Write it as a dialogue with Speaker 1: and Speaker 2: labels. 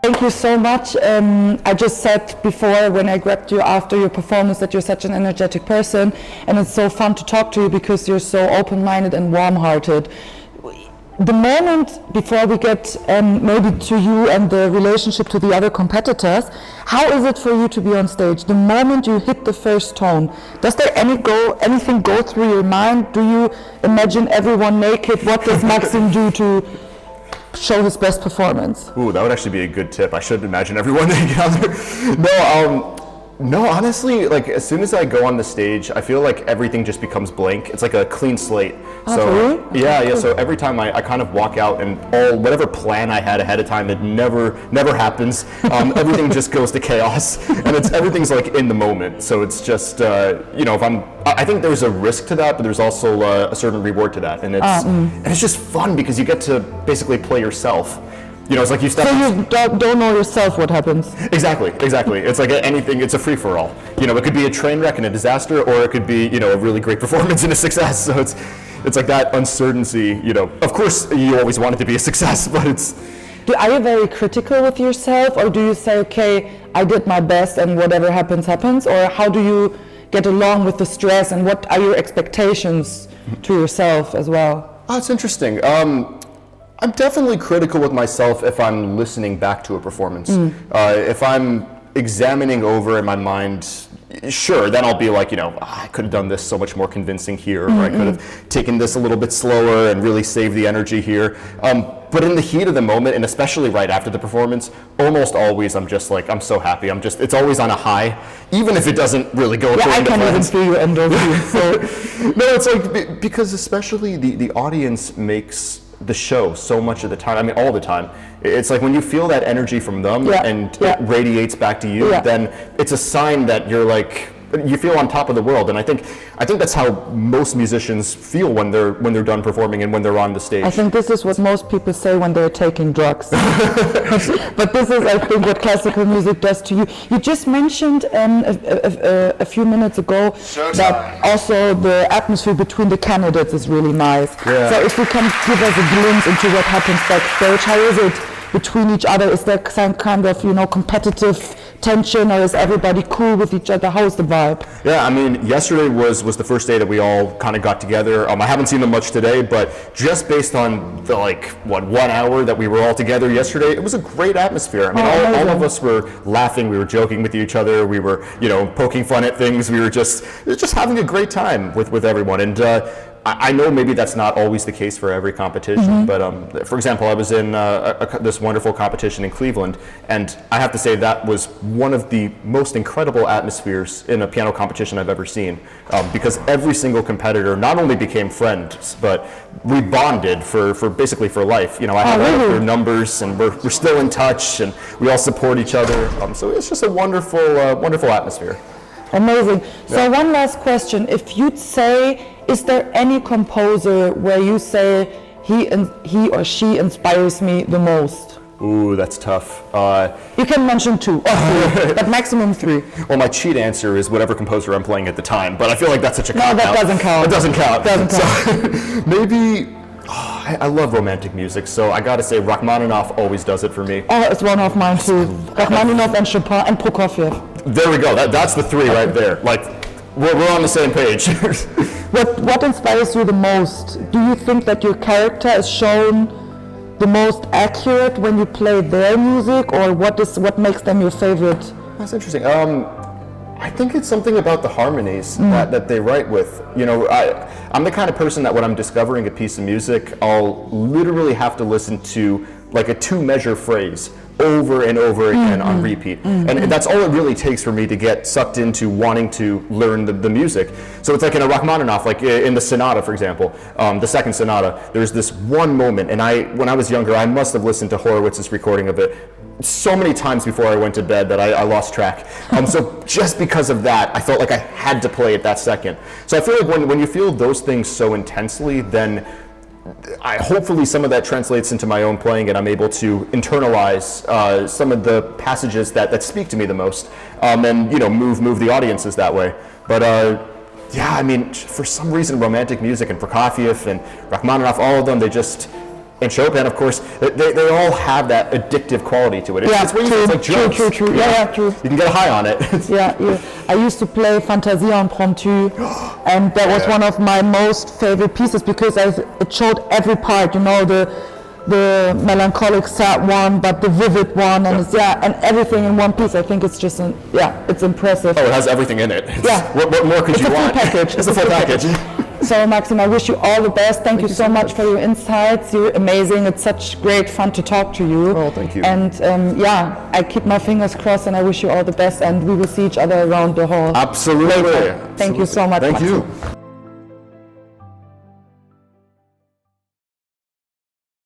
Speaker 1: Thank you so much. I just said before when I grabbed you after your performance that you're such an energetic person, and it's so fun to talk to you because you're so open-minded and warm-hearted. The moment before we get maybe to you and the relationship to the other competitors, how is it for you to be on stage? The moment you hit the first tone, does there anything go through your mind? Do you imagine everyone naked? What does Maxim do to show his best performance?
Speaker 2: Ooh, that would actually be a good tip. I should imagine everyone naked out there. No, honestly, like as soon as I go on the stage, I feel like everything just becomes blank. It's like a clean slate.
Speaker 1: Really?
Speaker 2: Yeah. So every time I kind of walk out and whatever plan I had ahead of time, it never happens. Everything just goes to chaos, and everything's like in the moment. So it's just I think there's a risk to that, but there's also a certain reward to that, and it's just fun because you get to basically play yourself. It's like you step.
Speaker 1: So you don't know yourself what happens.
Speaker 2: Exactly. It's like anything. It's a free for all. It could be a train wreck and a disaster, or it could be a really great performance and a success. So it's like that uncertainty. Of course you always want it to be a success, but it's.
Speaker 1: Are you very critical with yourself, or do you say, okay, I did my best and whatever happens, happens, or how do you get along with the stress, and what are your expectations to yourself as well?
Speaker 2: Oh, it's interesting. I'm definitely critical with myself if I'm listening back to a performance. If I'm examining over in my mind, sure, then I'll be like, I could have done this so much more convincing here, or I could have taken this a little bit slower and really saved the energy here. But in the heat of the moment, and especially right after the performance, almost always I'm just like, I'm so happy. It's always on a high, even if it doesn't really go according to plan.
Speaker 1: I can't even feel your endorphins.
Speaker 2: No, it's like, because especially the audience makes the show so much of the time. I mean, all the time. It's like when you feel that energy from them and it radiates back to you, then it's a sign that you feel on top of the world. And I think that's how most musicians feel when they're done performing and when they're on the stage.
Speaker 1: I think this is what most people say when they're taking drugs. But this is, I think, what classical music does to you. You just mentioned a few minutes ago that also the atmosphere between the candidates is really nice.
Speaker 2: Yeah.
Speaker 1: So if you can give us a glimpse into what happens backstage, how is it between each other? Is there some kind of competitive tension, or is everybody cool with each other? How is the vibe?
Speaker 2: Yeah, I mean, yesterday was the first day that we all kind of got together. I haven't seen them much today, but just based on the 1 hour that we were all together yesterday, it was a great atmosphere. I mean, all of us were laughing, we were joking with each other, we were poking fun at things, we were just having a great time with everyone. And I know maybe that's not always the case for every competition, but for example, I was in this wonderful competition in Cleveland, and I have to say that was one of the most incredible atmospheres in a piano competition I've ever seen, because every single competitor not only became friends, but we bonded for basically for life. I have all of their numbers, and we're still in touch, and we all support each other. So it's just a wonderful atmosphere.
Speaker 1: Amazing. So one last question. If you'd say, is there any composer where you say he or she inspires me the most?
Speaker 2: Ooh, that's tough.
Speaker 1: You can mention 2 or 3, but maximum 3.
Speaker 2: Well, my cheat answer is whatever composer I'm playing at the time, but I feel like that's such a cop-out.
Speaker 1: No, that doesn't count.
Speaker 2: It doesn't count.
Speaker 1: So,
Speaker 2: maybe, I love romantic music, so I gotta say Rachmaninoff always does it for me.
Speaker 1: Oh, it's one of mine too. Rachmaninoff and Chopin and Prokofiev.
Speaker 2: There we go. That's the 3 right there. Like, we're on the same page.
Speaker 1: What inspires you the most? Do you think that your character is shown the most accurate when you play their music, or what makes them your favorite?
Speaker 2: That's interesting. I think it's something about the harmonies that they write with. I'm the kind of person that when I'm discovering a piece of music, I'll literally have to listen to like a 2-measure phrase over and over again on repeat. And that's all it really takes for me to get sucked into wanting to learn the music. So it's like in a Rachmaninoff, like in the sonata, for example, the second sonata, there's this one moment, and when I was younger, I must have listened to Horowitz's recording of it so many times before I went to bed that I lost track. So just because of that, I felt like I had to play it that second. So I feel like when you feel those things so intensely, then hopefully some of that translates into my own playing, and I'm able to internalize some of the passages that speak to me the most, and move the audiences that way. But yeah, I mean, for some reason, romantic music and Prokofiev and Rachmaninoff, all of them, and Chopin, of course, they all have that addictive quality to it. It's what you think, it's like drugs.
Speaker 1: True. Yeah, true.
Speaker 2: You can get high on it.
Speaker 1: I used to play Fantasia Impromptu, and that was one of my most favorite pieces because it showed every part, you know, the melancholic sad one, but the vivid one, and and everything in one piece. I think it's just it's impressive.
Speaker 2: Oh, it has everything in it. What more could you want?
Speaker 1: It's a full package. So Maxim, I wish you all the best. Thank you so much for your insights. You're amazing. It's such great fun to talk to you.
Speaker 2: Oh, thank you.
Speaker 1: And I keep my fingers crossed, and I wish you all the best. And we will see each other around the hall.
Speaker 2: Absolutely.
Speaker 1: Thank you so much.
Speaker 2: Thank
Speaker 1: Maxim.
Speaker 2: you.